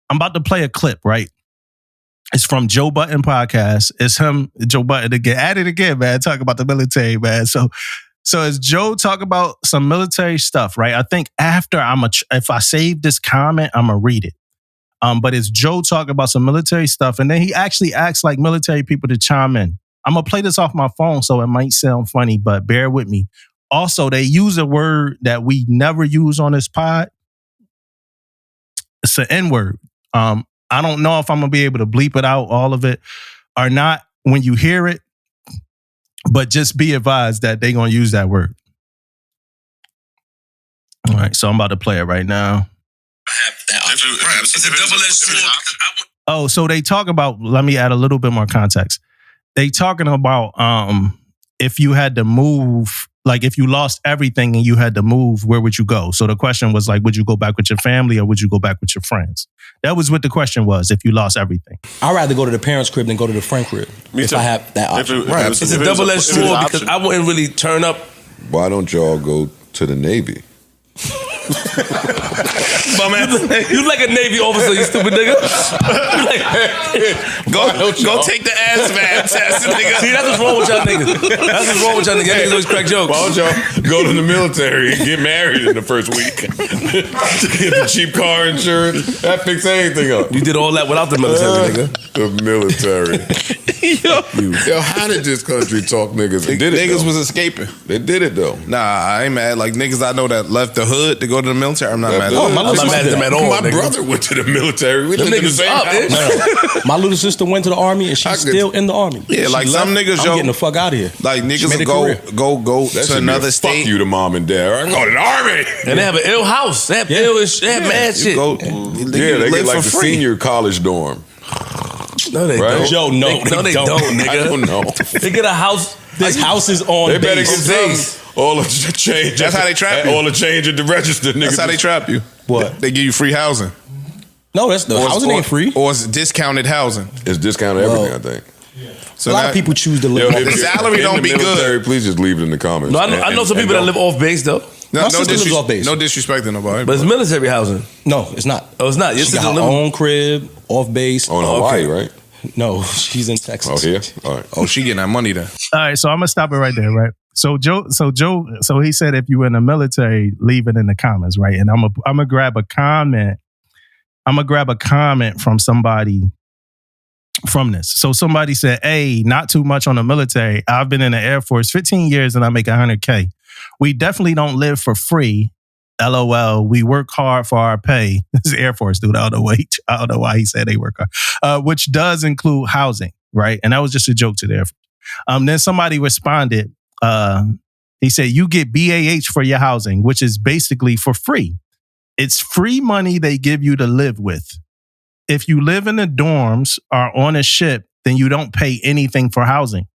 I'm about to play a clip, right? It's from Joe Budden podcast. It's him, Joe Budden, again. At it again, man. Talk about the military, man. So as Joe talk about some military stuff, right? I think after if I save this comment, I'm gonna read it. But it's Joe talking about some military stuff, and then he actually asks like military people to chime in. I'm gonna play this off my phone, so it might sound funny, but bear with me. Also, they use a word that we never use on this pod. It's an N-word. I don't know if I'm gonna be able to bleep it out, all of it, or not when you hear it, but just be advised that they're gonna use that word. All right, so I'm about to play it right now. It's a double-edged sword. Oh, so they talk about, let me add a little bit more context. They talking about if you had to move, like if you lost everything and you had to move, where would you go? So the question was like, would you go back with your family or would you go back with your friends? That was what the question was, if you lost everything. I'd rather go to the parents' crib than go to the friend crib. If I have that option. It's a double-edged sword because I wouldn't really turn up. Why don't y'all go to the Navy? But man, you like a Navy officer, you stupid nigga. Go take the ASVAB test, nigga. See, that's what's wrong with y'all niggas. That's what's wrong with y'all niggas. Y'all niggas always crack jokes. Why don't y'all go to the military and get married in the first week? Get the cheap car insurance. That fixes anything up. You did all that without the military, nigga. The military. Yo, how did this country talk niggas? They did it, niggas though. was escaping. They did it though. Nah, I ain't mad. Like niggas I know that left the hood to go to the military. I'm not mad. I'm not mad at them at all. My brother went to the military. We them lived in the niggas same up, house. No. My little sister went to the army and she's still in the army. Yeah, like some niggas, I'm yo, getting the fuck out of here. like niggas made a will go That to should another be a state. Fuck you to mom and dad. I go to the army. And they have an ill house. They have ill and they have mad shit. Go, Yeah, they get like the senior college dorm. No, they Right? don't. Joe, no, they don't, nigga. I don't know. They get a house. This house is on They better get base. some. All the change. That's how they trap you. All the change at the register, nigga. That's how they trap you. What? They give you free housing. No, that's the housing ain't free. Or it's discounted housing. It's discounted everything, I think. So a lot of people choose to live. Yo, The if you're salary in don't the be military, good. Please just leave it in the comments. No, I know some people that live off base though. My sister lives off base. No disrespect to nobody. But it's military housing. No, it's not. Oh, it's not. Your She sister got her live. own crib, off base. On Hawaii, right? No, she's in Texas. Oh, here? All right. Oh, she getting that money then. All right, so I'm gonna stop it right there, right? So Joe, he said if you were in the military, leave it in the comments, right? And I'm gonna grab a comment. I'm gonna grab a comment from somebody from this. So somebody said, "Hey, not too much on the military. I've been in the Air Force 15 years and I make $100K. We definitely don't live for free. LOL. We work hard for our pay." This is Air Force dude. I don't know why he said they work hard, which does include housing, right? And that was just a joke to the Air Force. Then somebody responded. He said, "You get BAH for your housing, which is basically for free. It's free money they give you to live with. If you live in the dorms or on a ship, then you don't pay anything for housing.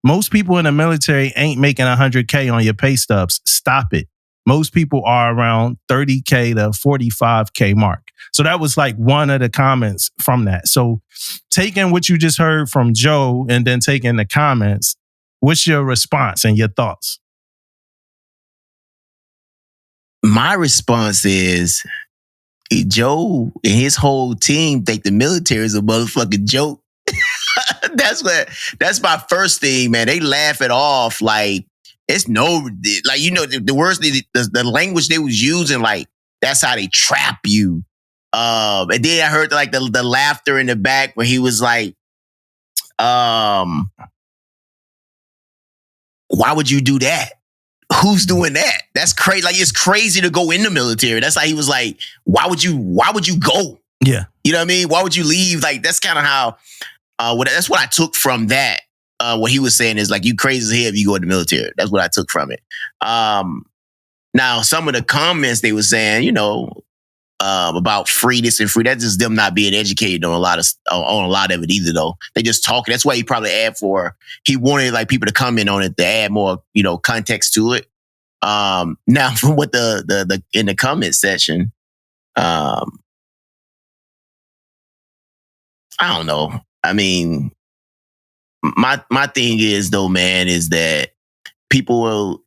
Most people in the military ain't making $100K on your pay stubs. Stop it. Most people are around $30K to $45K mark." So that was like one of the comments from that. So taking what you just heard from Joe and then taking the comments, what's your response and your thoughts? My response is Joe and his whole team think the military is a motherfucking joke. That's my first thing, man. They laugh it off like it's the words, the language they was using, like that's how they trap you. And then I heard like the laughter in the back where he was like, "Why would you do that? Who's doing that? That's crazy. Like, it's crazy to go in the military." That's like, he was like, why would you go? Yeah. You know what I mean? Why would you leave? Like, that's kind of how, that's what I took from that. What he was saying is like, you crazy as hell if you go in the military. That's what I took from it. Now, some of the comments they were saying, about free this and free, that's just them not being educated on a lot of it either, though. They just talking. That's why he probably he wanted like people to comment on it to add more, context to it. Now from what the in the comment section, I don't know. I mean, my thing is though, man, is that people will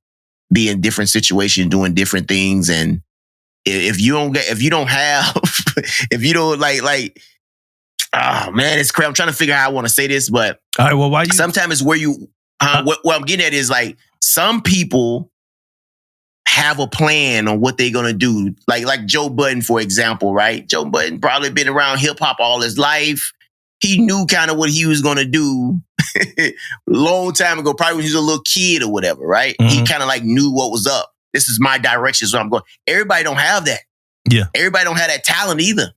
be in different situations doing different things, and if you don't have, if you don't like, oh man, it's crazy. I'm trying to figure out how I want to say this, but all right, well, why you? Sometimes it's where you. What I'm getting at is like some people have a plan on what they're gonna do. Like Joe Budden, for example, right? Joe Budden probably been around hip hop all his life. He knew kind of what he was gonna do long time ago, probably when he was a little kid or whatever, right? Mm-hmm. He kind of like knew what was up. This is my direction, so I'm going. Everybody don't have that. Yeah. Everybody don't have that talent either.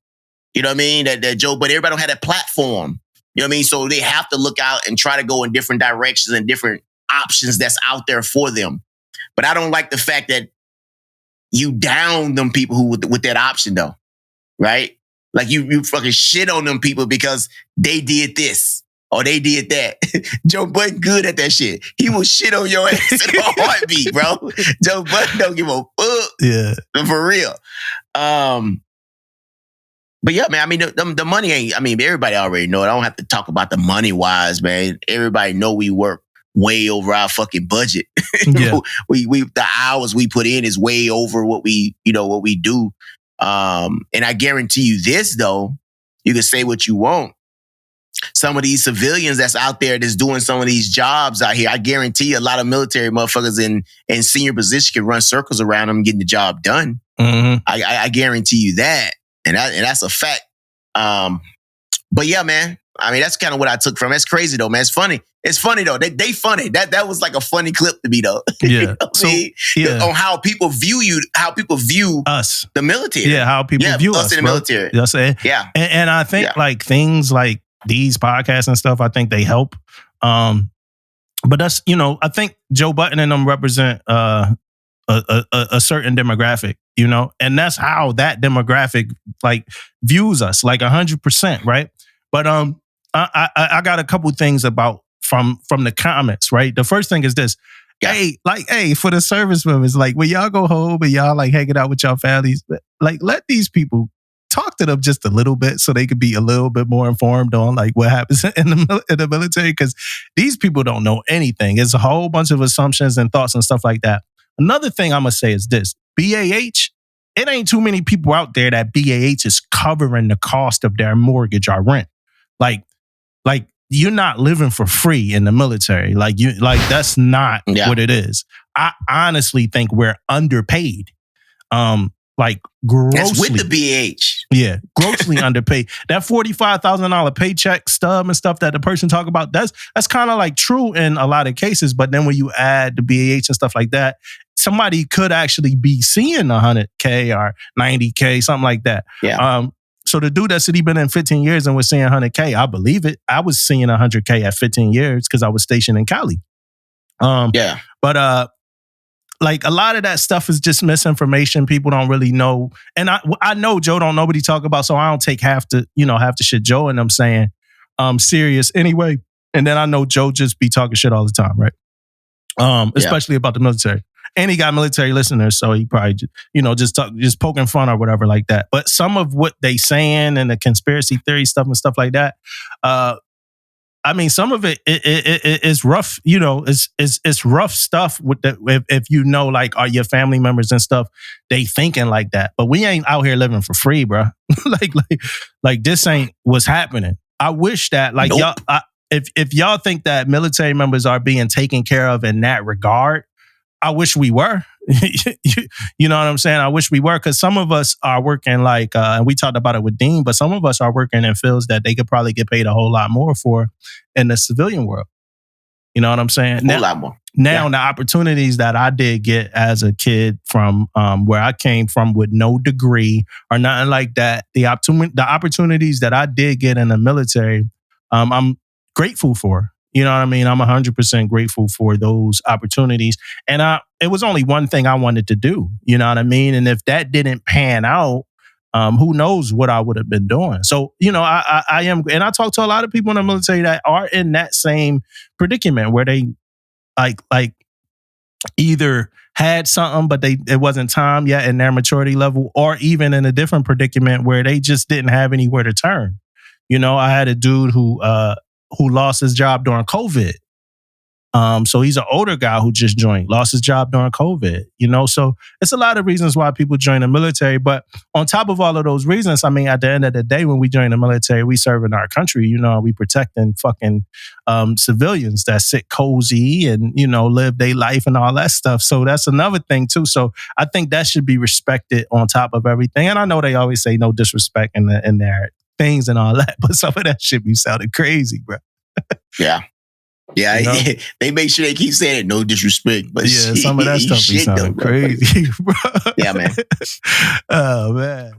You know what I mean? That Joe, but everybody don't have that platform. You know what I mean? So they have to look out and try to go in different directions and different options that's out there for them. But I don't like the fact that you down them people who with that option though, right? Like you fucking shit on them people because they did this or they did that. Joe Budden good at that shit. He will shit on your ass in a heartbeat, bro. Joe Budden don't give a fuck. Yeah. For real. But yeah, man, I mean, the money ain't, I mean, everybody already know it. I don't have to talk about the money wise, man. Everybody know we work way over our fucking budget. Yeah. we the hours we put in is way over what we do. And I guarantee you this though, you can say what you want. Some of these civilians that's out there that's doing some of these jobs out here, I guarantee you a lot of military motherfuckers in senior position can run circles around them getting the job done. Mm-hmm. I guarantee you that. And that's a fact. But yeah, man. I mean, that's kind of what I took from it. It's crazy though, man. It's funny. It's funny though. They funny. That was like a funny clip to me though. Yeah. You know So, yeah. On how people view you, how people view us, the military. Yeah, how people view us in the bro. military. You know what I'm saying? Yeah. And I think like things like these podcasts and stuff, I think they help. But that's, I think Joe Budden and them represent a certain demographic, and that's how that demographic like views us, like 100%, right? But I got a couple things about from the comments, right? The first thing is this. Yeah. Hey, for the service members, like when y'all go home and y'all like hanging out with y'all families, like let these people talk to them just a little bit so they could be a little bit more informed on like what happens in the military, because these people don't know anything. It's a whole bunch of assumptions and thoughts and stuff like that. Another thing I'm going to say is this. BAH, it ain't too many people out there that BAH is covering the cost of their mortgage or rent. Like you're not living for free in the military. Like that's not what it is. I honestly think we're underpaid. Like grossly. That's with the BH. Yeah, grossly underpaid. That $45,000 paycheck stub and stuff that the person talk about, that's kind of like true in a lot of cases. But then when you add the BAH and stuff like that, somebody could actually be seeing $100K or $90K, something like that. Yeah. So the dude that said he been in 15 years and was seeing $100K, I believe it. I was seeing $100K at 15 years because I was stationed in Cali. But like a lot of that stuff is just misinformation. People don't really know. And I know Joe don't know what he talk about, so I don't take half the shit Joe and them saying serious anyway. And then I know Joe just be talking shit all the time, right? Especially about the military. And he got military listeners, so he probably just poking fun or whatever like that. But some of what they saying and the conspiracy theory stuff and stuff like that, I mean, some of it is rough. It's rough stuff with if like are your family members and stuff, they thinking like that. But we ain't out here living for free, bro. like this ain't what's happening. I wish that y'all, if y'all think that military members are being taken care of in that regard, I wish we were. You know what I'm saying? I wish we were, because some of us are working and we talked about it with Dean, but some of us are working in fields that they could probably get paid a whole lot more for in the civilian world. You know what I'm saying? A whole lot more. Now, the opportunities that I did get as a kid from where I came from with no degree or nothing like that, the opportunities that I did get in the military, I'm grateful for. You know what I mean? I'm 100% grateful for those opportunities. And it was only one thing I wanted to do. You know what I mean? And if that didn't pan out, who knows what I would have been doing. So, I am, and I talk to a lot of people in the military that are in that same predicament where they like either had something, but it wasn't time yet in their maturity level, or even in a different predicament where they just didn't have anywhere to turn. I had a dude who lost his job during COVID. So he's an older guy who just joined, lost his job during COVID, so it's a lot of reasons why people join the military. But on top of all of those reasons, I mean, at the end of the day, when we join the military, we serve in our country, we protecting fucking civilians that sit cozy and, live their life and all that stuff. So that's another thing too. So I think that should be respected on top of everything. And I know they always say no disrespect in their things and all that, but some of that shit be sounding crazy, bro. Yeah. Yeah, they make sure they keep saying it, no disrespect. But yeah, some of that stuff be sounding crazy, bro. Yeah, man. Oh, man.